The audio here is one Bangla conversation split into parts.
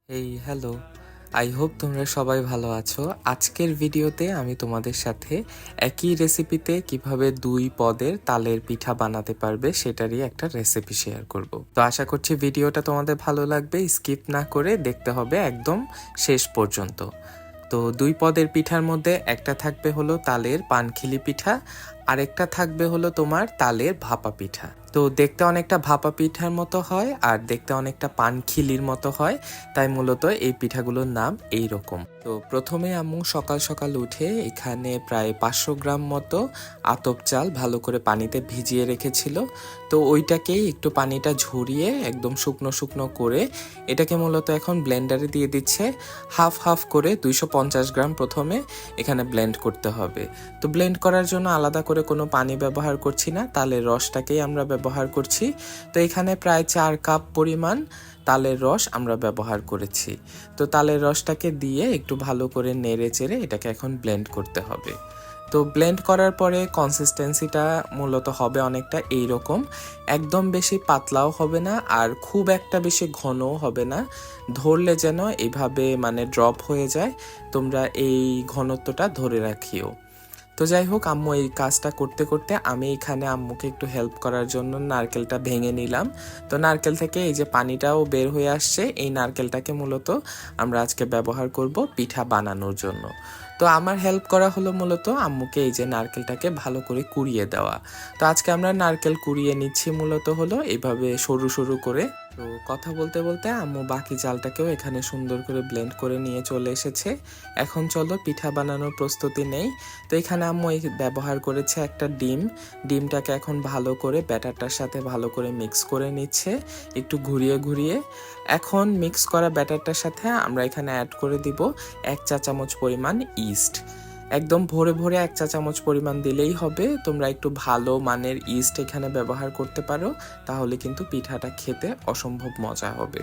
এই হ্যালো, আই হোপ তোমরা সবাই ভালো আছো। আজকের ভিডিওতে আমি তোমাদের সাথে একই রেসিপিতে কিভাবে 2 পদের তালের পিঠা বানাতে পারবে সেটারই একটা রেসিপি শেয়ার করব। তো আশা করছি ভিডিওটা তোমাদের ভালো লাগবে, স্কিপ না করে দেখতে হবে একদম শেষ পর্যন্ত। তো 2 পদের পিঠার মধ্যে একটা থাকবে হলো তালের পানখিলি পিঠা, আরেকটা থাকবে হলো তোমার তালের ভাপা পিঠা। তো দেখতে অনেকটা ভাপা পিঠার মতো হয় আর দেখতে অনেকটা পানখিলির মতো হয়, তাই মূলত এই পিঠাগুলোর নাম এই রকম। তো প্রথমে আম্মু সকাল সকাল উঠে এখানে প্রায় 500 গ্রাম মতো আতপ চাল ভালো করে পানিতে ভিজিয়ে রেখেছিল। তো ওইটাকেই একটু পানিটা ঝরিয়ে একদম শুকনো শুকনো করে এটাকে মূলত এখন ব্লেন্ডারে দিয়ে দিচ্ছে। হাফ হাফ করে 250 গ্রাম প্রথমে এখানে ব্লেন্ড করতে হবে। তো ব্লেন্ড করার জন্য আলাদা করে কোনো পানি ব্যবহার করছি না, তালের রসটাকেই আমরা ব্যবহার করছি। তো এখানে প্রায় 4 কাপ পরিমাণ তালের রস আমরা ব্যবহার করেছি। তো তালের রসটাকে দিয়ে একটু ভালো করে নেড়ে চেড়ে এটাকে এখন ব্লেন্ড করতে হবে। তো ব্লেন্ড করার পরে কনসিস্টেন্সিটা মূলত হবে অনেকটা এই রকম, একদম বেশি পাতলাও হবে না আর খুব একটা বেশি ঘনও হবে না, ধরলে যেন এইভাবে মানে ড্রপ হয়ে যায়, তোমরা এই ঘনত্বটা ধরে রাখিও। তো যাই হোক, আম্মু এই কাজটা করতে করতে আমি এখানে আম্মুকে একটু হেল্প করার জন্য নারকেলটা ভেঙে নিলাম। তো নারকেল থেকে এই যে পানিটাও বের হয়ে আসছে, এই নারকেলটাকে মূলত আমরা আজকে ব্যবহার করব পিঠা বানানোর জন্য। তো আমার হেল্প করা হলো মূলত আম্মুকে এই যে নারকেলটাকে ভালো করে কুড়িয়ে দেওয়া। তো আজকে আমরা নারকেল কুড়িয়ে নিচ্ছি মূলত হলো এইভাবে সরু সরু করে। তো কথা বলতে বলতে আম্মু বাকি চালটাকেও এখানে সুন্দর করে ব্লেন্ড করে নিয়ে চলে এসেছে। এখন চলো পিঠা বানানোর প্রস্তুতি নেই। তো এখানে আম্মু ব্যবহার করেছে একটা ডিমটাকে এখন ভালো করে ব্যাটারটার সাথে ভালো করে মিক্স করে নিচ্ছে একটু ঘুরিয়ে ঘুরিয়ে। এখন মিক্স করা ব্যাটারটার সাথে আমরা এখানে অ্যাড করে দিব 1 চা চামচ পরিমাণ ইস্ট। একদম ভরে ভরে 1 চা চামচ পরিমাণ দিলেই হবে, তোমরা একটু ভালো মানের ইস্ট এখানে ব্যবহার করতে পারো, তাহলে কিন্তু পিঠাটা খেতে অসম্ভব মজা হবে।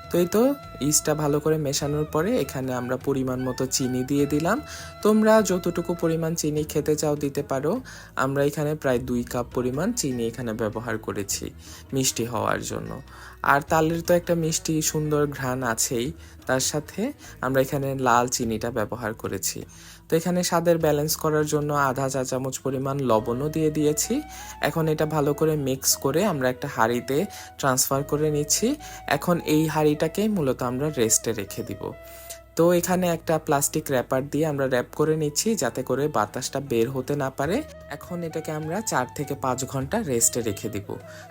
তো এই তো ইস্টটা ভালো করে মেশানোর পরে এখানে আমরা পরিমাণ মতো চিনি দিয়ে দিলাম। তোমরা যতটুকু পরিমাণ চিনি খেতে চাও দিতে পারো। আমরা এখানে প্রায় 2 কাপ পরিমাণ চিনি এখানে ব্যবহার করেছি মিষ্টি হওয়ার জন্য। আর তালের তো একটা মিষ্টি সুন্দর ঘ্রাণ আছেই, তার সাথে আমরা এখানে লাল চিনিটা ব্যবহার করেছি। তো এখানে স্বাদের ব্যালেন্স করার জন্য 1/2 চা চামচ পরিমাণ লবণও দিয়ে দিয়েছি। এখন এটা ভালো করে মিক্স করে আমরা একটা হাঁড়িতে ট্রান্সফার করে নিচ্ছি। এখন এই হাঁড়িটাকেই মূলত আমরা রেস্টে রেখে দিব। তো এখানে একটা প্লাস্টিক র্যাপার দিয়ে আমরা র্যাপ করে নিচ্ছি যাতে করে বাতাসটা বের হতে না পারে। এখন এটাকে আমরা 4 থেকে 5 ঘন্টা রেস্টে রেখে দিব।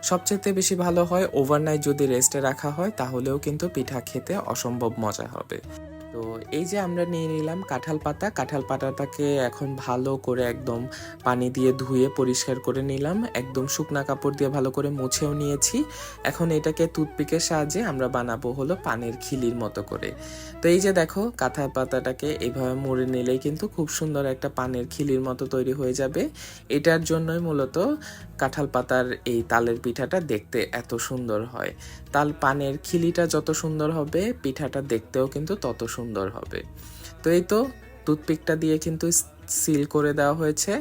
সবচেয়ে বেশি ভালো হয় ওভারনাইট যদি রেস্টে রাখা হয়, তাহলেও কিন্তু পিঠা খেতে অসম্ভব মজা হবে। তো এই যে আমরা নিয়ে নিলাম কাঁঠাল পাতাটাকে এখন ভালো করে একদম পানি দিয়ে ধুয়ে পরিষ্কার করে নিলাম, একদম শুকনা কাপড় দিয়ে ভালো করে মুছেও নিয়েছি। এখন এটাকে টুথপিকের সাহায্যে আমরা বানাবো হলো পানের খিলির মতো করে। তো এই যে দেখো, কাঁঠাল পাতাটাকে এইভাবে মুড়ে নিলেই কিন্তু খুব সুন্দর একটা পানের খিলির মতো তৈরি হয়ে যাবে। এটার জন্যই মূলত কাঁঠাল পাতার এই তালের পিঠাটা দেখতে এত সুন্দর হয়। তাল পানের খিলিটা যত সুন্দর হবে, পিঠাটা দেখতেও কিন্তু তত সুন্দর হবে। তো এই তো টুথপিকটা দিয়ে কিন্তু সিল করে দেওয়া হয়েছে।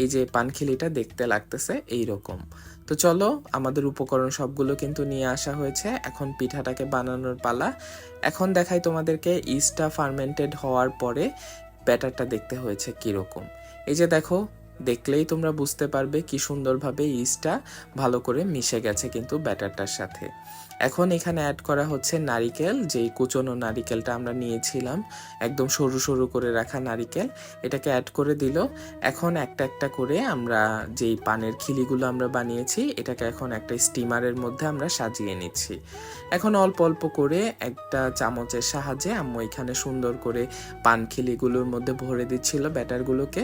এই যে পানখিলিটা দেখতে লাগতেছে এই রকম। তো চলো, আমাদের উপকরণ সবগুলো কিন্তু নিয়ে আসা হয়েছে, এখন পিঠাটাকে বানানোর পালা। এখন দেখাই তোমাদেরকে ইস্টটা ফার্মেন্টেড হওয়ার পরে ব্যাটারটা দেখতে হয়েছে কিরকম। এই যে দেখো, দেখলেই তোমরা বুঝতে পারবে কি সুন্দরভাবে ইস্টটা ভালো করে মিশে গেছে কিন্তু ব্যাটারটার সাথে। এখন এখানে অ্যাড করা হচ্ছে নারিকেল, যেই কুচনো নারিকেলটা আমরা নিয়েছিলাম, একদম সরু সরু করে রাখা নারিকেল, এটাকে অ্যাড করে দিল। এখন একটা একটা করে আমরা যেই পানের খিলিগুলো আমরা বানিয়েছি এটাকে এখন একটা স্টিমারের মধ্যে আমরা সাজিয়ে নিচ্ছি। এখন অল্প অল্প করে একটা চামচের সাহায্যে আম্মু এখানে সুন্দর করে পান খিলিগুলোর মধ্যে ভরে দিচ্ছিল ব্যাটারগুলোকে।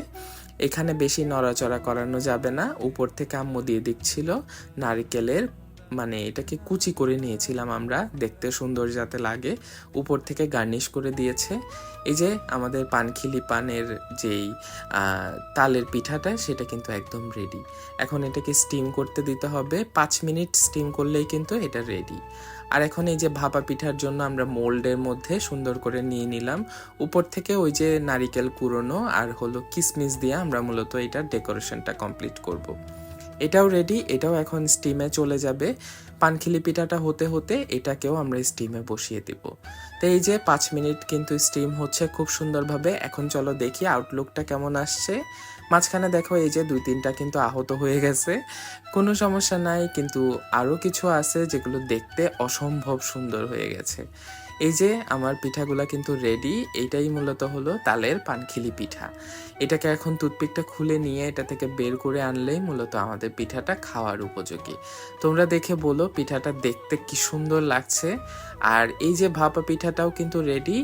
এখানে বেশি নড়াচড়া করানো যাবে না। উপর থেকে আম্মু দিয়ে দিচ্ছিল নারকেলের, মানে এটাকে কুচি করে নিয়েছিলাম আমরা, দেখতে সুন্দর যাতে লাগে, উপর থেকে গার্নিশ করে দিয়েছে। এই যে আমাদের পানখিলি পানের যেই তালের পিঠাটা, সেটা কিন্তু একদম রেডি। এখন এটাকে স্টিম করতে দিতে হবে, 5 মিনিট স্টিম করলেই কিন্তু এটা রেডি। আর এখন এই যে ভাপা পিঠার জন্য আমরা মোল্ডের মধ্যে সুন্দর করে নিয়ে নিলাম। উপর থেকে ওই যে নারিকেল কুড়োনো আর হলো কিশমিশ দিয়ে আমরা মূলত এটার ডেকোরেশনটা কমপ্লিট করব। এটাও রেডি, এটাও এখন স্টিমে চলে যাবে। পানখিলি পিঠাটা হতে হতে এটাকেও আমরা স্টিমে বসিয়ে দিব। তো এই যে 5 মিনিট কিন্তু স্টিম হচ্ছে খুব সুন্দরভাবে। এখন চলো দেখি আউটলুকটা কেমন আসছে। মাঝখানে দেখো এই যে 2-3টা কিন্তু আহত হয়ে গেছে, কোনো সমস্যা নাই, কিন্তু আরও কিছু আছে যেগুলো দেখতে অসম্ভব সুন্দর হয়ে গেছে। এই যে আমার পিঠাগুলা কিন্তু রেডি। এইটাই মূলত হলো তালের পানখিলি পিঠা। এটাকে এখন টুথপিকটা খুলে নিয়ে এটা থেকে বের করে আনলেই মূলত আমাদের পিঠাটা খাওয়ার উপযোগী। তোমরা দেখে বলো পিঠাটা দেখতে কি সুন্দর লাগছে। আর এই যে ভাপা পিঠাটাও কিন্তু রেডি,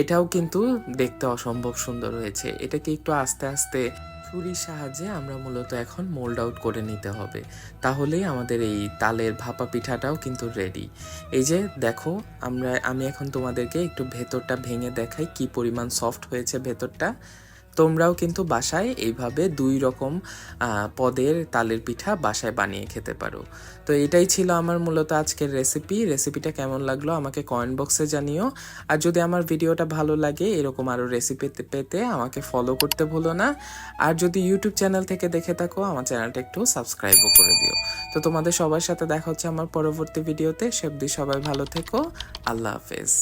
এটাও কিন্তু দেখতে অসম্ভব সুন্দর হয়েছে। এটাকে একটু আস্তে আস্তে ছুরির সাহায্যে আমরা মূলত এখন মোল্ড আউট করে নিতে হবে, তাহলেই আমাদের এই তালের ভাপা পিঠাটাও কিন্তু রেডি। এই যে দেখো, আমি এখন তোমাদেরকে একটু ভেতরটা ভেঙে দেখাই কি পরিমাণ সফট হয়েছে ভেতরটা। তোমরাও কিন্তু বাসায় এইভাবে 2 রকম পদের তালের পিঠা বাসায় বানিয়ে খেতে পারো। তো এটাই ছিল আমার মূলত আজকের রেসিপিটা কেমন লাগলো আমাকে কমেন্ট বক্সে জানিও। আর যদি আমার ভিডিওটা ভালো লাগে এরকম আরও রেসিপি পেতে আমাকে ফলো করতে ভুলো না। আর যদি ইউটিউব চ্যানেল থেকে দেখে থাকো আমার চ্যানেলটা একটু সাবস্ক্রাইবও করে দিও। তো তোমাদের সবার সাথে দেখা হচ্ছে আমার পরবর্তী ভিডিওতে। সে অবধি সবাই ভালো থেকো। আল্লাহ হাফেজ।